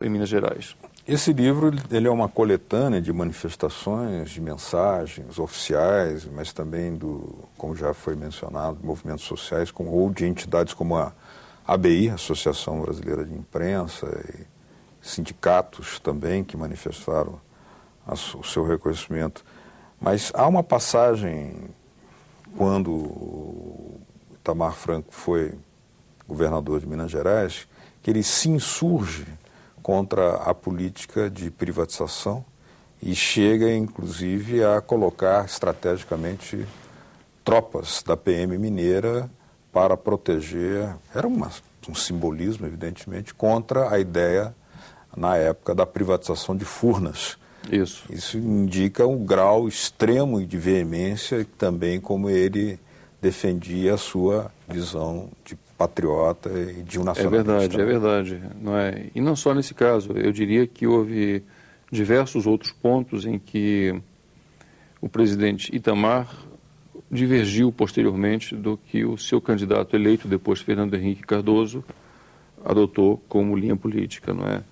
em Minas Gerais. Esse livro ele é uma coletânea de manifestações, de mensagens oficiais, mas também como já foi mencionado, movimentos sociais ou de entidades como a ABI, Associação Brasileira de Imprensa, e sindicatos também que manifestaram o seu reconhecimento. Mas há uma passagem quando o Itamar Franco foi governador de Minas Gerais, que ele se insurge contra a política de privatização e chega, inclusive, a colocar estrategicamente tropas da PM mineira para proteger, era um simbolismo, evidentemente, contra a ideia, na época, da privatização de Furnas. Isso indica um grau extremo de veemência, também como ele defendia a sua visão de patriota e de um nacionalista. É verdade. Não é? E não só nesse caso, eu diria que houve diversos outros pontos em que o presidente Itamar divergiu posteriormente do que o seu candidato eleito, depois Fernando Henrique Cardoso, adotou como linha política, não é?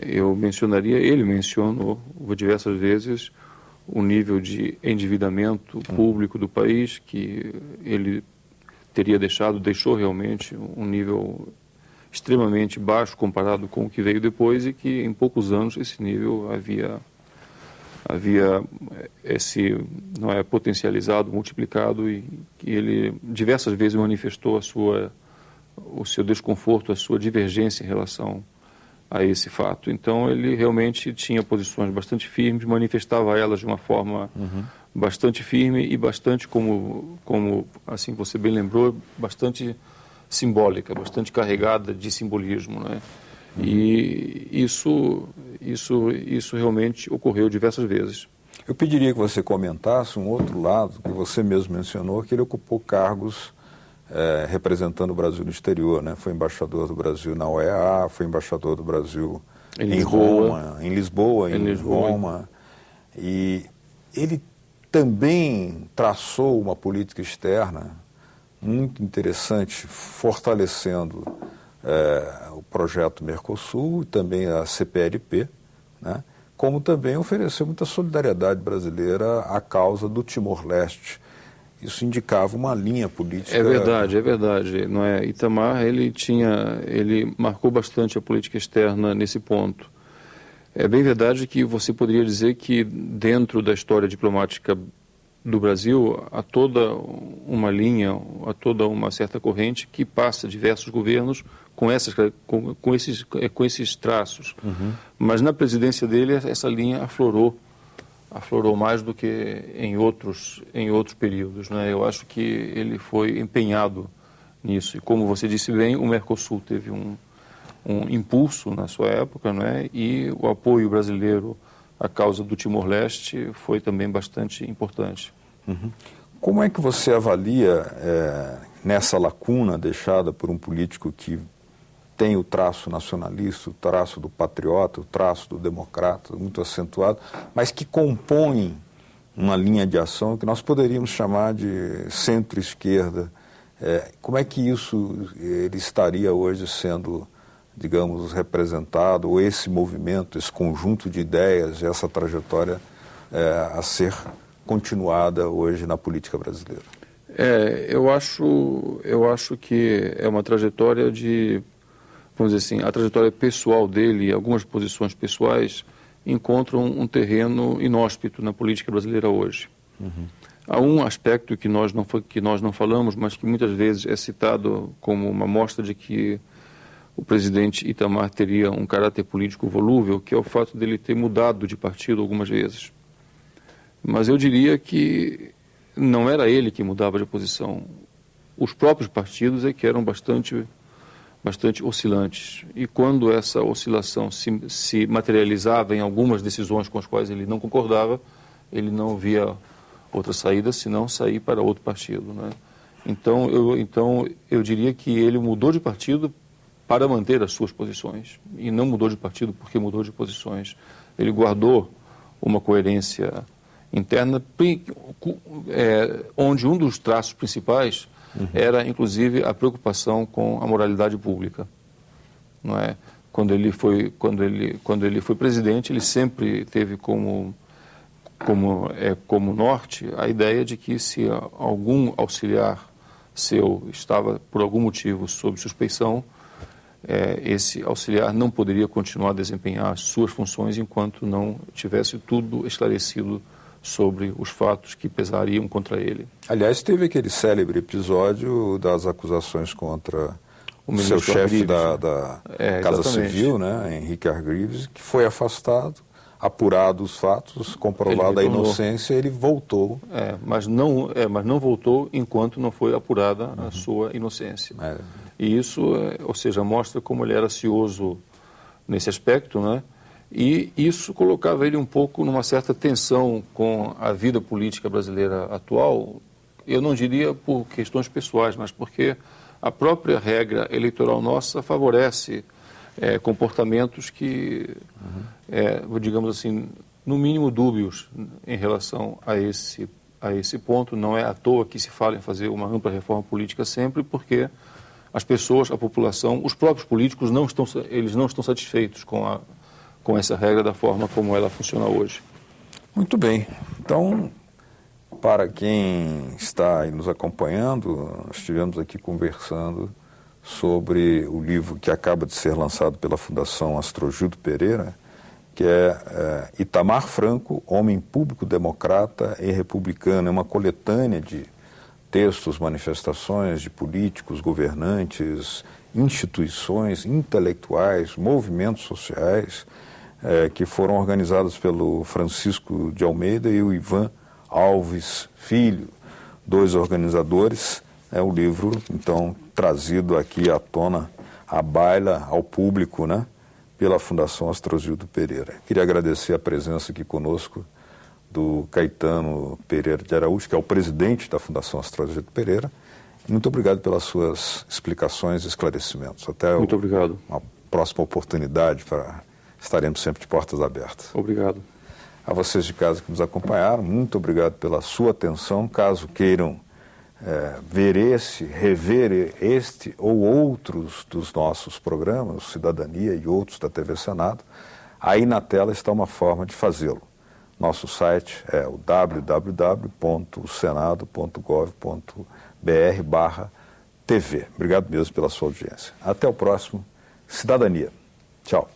Ele mencionou diversas vezes o nível de endividamento público do país, que ele deixou realmente um nível extremamente baixo comparado com o que veio depois, e que em poucos anos esse nível havia não é, potencializado, multiplicado, e que ele diversas vezes manifestou o seu desconforto, a sua divergência em relação a esse fato. Então ele realmente tinha posições bastante firmes, manifestava elas de uma forma bastante firme e bastante, como assim você bem lembrou, bastante simbólica, bastante carregada de simbolismo, não é? E isso realmente ocorreu diversas vezes. Eu pediria que você comentasse um outro lado, que você mesmo mencionou, que ele ocupou cargos representando o Brasil no exterior, né? Foi embaixador do Brasil na OEA, foi embaixador do Brasil em Lisboa, em Roma. E ele também traçou uma política externa muito interessante, fortalecendo o projeto Mercosul e também a CPLP, né? Como também ofereceu muita solidariedade brasileira à causa do Timor-Leste. Isso indicava uma linha política. É verdade. Não é? Itamar, ele marcou bastante a política externa nesse ponto. É bem verdade que você poderia dizer que dentro da história diplomática do Brasil há toda uma linha, há toda uma certa corrente que passa diversos governos com esses traços. Mas na presidência dele essa linha aflorou mais do que em outros períodos, né? Eu acho que ele foi empenhado nisso. E como você disse bem, o Mercosul teve um impulso na sua época, né? E o apoio brasileiro à causa do Timor-Leste foi também bastante importante. Como é que você avalia nessa lacuna deixada por um político que tem o traço nacionalista, o traço do patriota, o traço do democrata, muito acentuado, mas que compõe uma linha de ação que nós poderíamos chamar de centro-esquerda? Como é que ele estaria hoje sendo, digamos, representado, ou esse movimento, esse conjunto de ideias, essa trajetória a ser continuada hoje na política brasileira? Eu acho que é uma trajetória vamos dizer assim, a trajetória pessoal dele, algumas posições pessoais, encontram um terreno inóspito na política brasileira hoje. Há um aspecto que nós não falamos, mas que muitas vezes é citado como uma mostra de que o presidente Itamar teria um caráter político volúvel, que é o fato dele ter mudado de partido algumas vezes. Mas eu diria que não era ele que mudava de posição. Os próprios partidos é que eram bastante oscilantes. E quando essa oscilação se materializava em algumas decisões com as quais ele não concordava, ele não via outra saída senão sair para outro partido, né? Então eu diria que ele mudou de partido para manter as suas posições, e não mudou de partido porque mudou de posições. Ele guardou uma coerência interna, onde um dos traços principais era, inclusive, a preocupação com a moralidade pública, não é? quando ele foi presidente, ele sempre teve como norte a ideia de que se algum auxiliar seu estava, por algum motivo, sob suspeição, esse auxiliar não poderia continuar a desempenhar as suas funções enquanto não tivesse tudo esclarecido sobre os fatos que pesariam contra ele. Aliás, teve aquele célebre episódio das acusações contra o seu chefe da Casa Civil, né, Henrique Argrives, que foi afastado, apurado os fatos, comprovada a inocência, ele voltou. Mas não voltou enquanto não foi apurada a sua inocência. E isso, ou seja, mostra como ele era cioso nesse aspecto, né? E isso colocava ele um pouco numa certa tensão com a vida política brasileira atual. Eu não diria por questões pessoais, mas porque a própria regra eleitoral nossa favorece comportamentos que, digamos assim, no mínimo dúbios em relação a esse ponto. Não é à toa que se fala em fazer uma ampla reforma política sempre, porque as pessoas, a população, os próprios políticos não estão satisfeitos com essa regra da forma como ela funciona hoje. Muito bem. Então, para quem está aí nos acompanhando, nós estivemos aqui conversando sobre o livro que acaba de ser lançado pela Fundação Astrogildo Pereira, que é Itamar Franco, Homem Público, Democrata e Republicano. É uma coletânea de textos, manifestações de políticos, governantes, instituições, intelectuais, movimentos sociais, que foram organizados pelo Francisco de Almeida e o Ivan Alves Filho, dois organizadores. É o livro, então, trazido aqui à tona, à baila, ao público, né, pela Fundação Astrogildo Pereira. Queria agradecer a presença aqui conosco do Caetano Pereira de Araújo, que é o presidente da Fundação Astrogildo Pereira. Muito obrigado pelas suas explicações e esclarecimentos. Muito obrigado. Uma próxima oportunidade estaremos sempre de portas abertas. Obrigado. A vocês de casa que nos acompanharam, muito obrigado pela sua atenção. Caso queiram rever este ou outros dos nossos programas, Cidadania e outros da TV Senado, aí na tela está uma forma de fazê-lo. Nosso site é o www.senado.gov.br/TV. Obrigado mesmo pela sua audiência. Até o próximo Cidadania. Tchau.